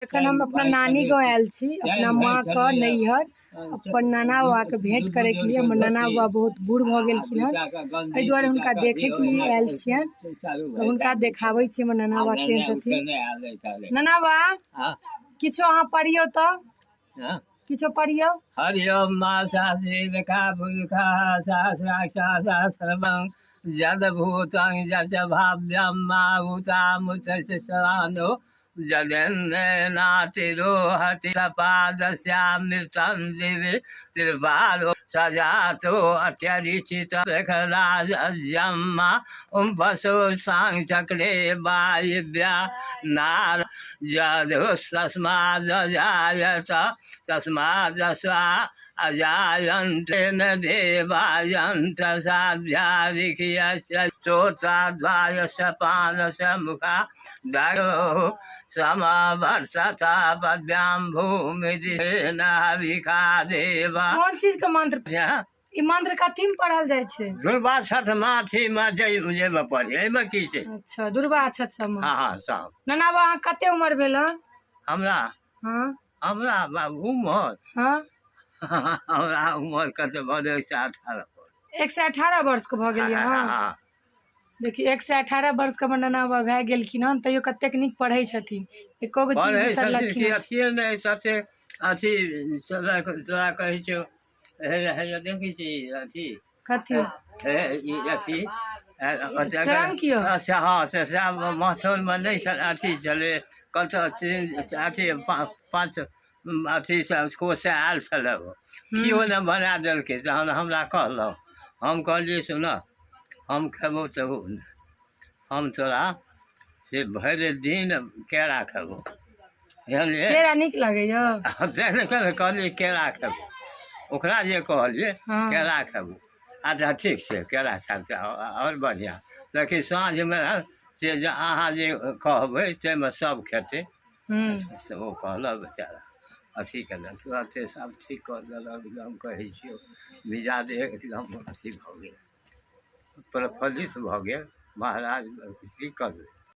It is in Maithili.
एखन हम अपना नानी गाँव आयल छी, अपना माँ का नैहर अपन नाना बाबा के भेंट करे के लिए। हमर नाना बाबा बहुत बूढ़ भ गेलखिन हन, एहि दुआरे हुनका देखे के लिए आयल छियन। तो हुनका देखाबै छी हमर नाना बाबा केहन छथिन। नाना बाबा किछो अहाँ पढ़ियो तो किछो पढ़ियो। हरिओम जदभूतं जभाव्यं माभूतामुतरानो जगन्नातिरोहति सपादस्यामृतं दिवि त्रिबालो सजातो अत्यरिचितराज्यम्मा पशु सांचक्रे वायव्या नार यदुस्तस्मादजायत तस्मादस्वा अजायन्ते न देवायन्त साध्यादिख्यस्य चोत्राद्वायस्य पानस्य मुखा दयो समवर्षता पद्भ्यां भूमिदिहेन हविका देवा। कौन चीज का मंत्र? ई मंत्र कथी में पढ़ल जाय छे? दुर्वा छठ माथी में जेब पढ़े में की छे। अच्छा दुर्वा छठ सब में। हां हां सब। नाना बा कते उम्र भेल? हमरा हां हमरा उम्र हां हमरा उम्र कते भले 118 118 वर्ष के भ गेल य। हां देखिए 118 वर्ष के नाना बाबा भए गेलखिन हन, तैयो कतेक नीक पढ़ै छथिन। एको गो चीज बिसरलखिन अथिए नहीं सते अथी तोरा कहै छौ हे हे देखै छी अथी कथी हे ई अथी अच्छा हाँ से सब मौसम में नहीं अथी चले कत अथी 5 अथी को से आयल छल किओ ने बना देलकै तहन हमरा कहलहुँ। हम कहलिए सुन हम खेबो तबो हम तोरा से भरि दिन केरा खेबो। केरा नीक लगैया से कहलिए केरा खेबो, ओकरा जे कहलिए केरा खेबो। अच्छा ठीक छै केरा खाब और बढ़िया, लेकिन साँझ में से अहाँ जे कहबै ताहिमे सब खेतै से ओ कहलक बेचारा अथी केलक तुरंते सब ठीक कर देलक। एकदम कहै छियौ मिजाज एकदम अथी भऽ गेल, प्रफुल्लित भऽ गेल। महाराज की करबै।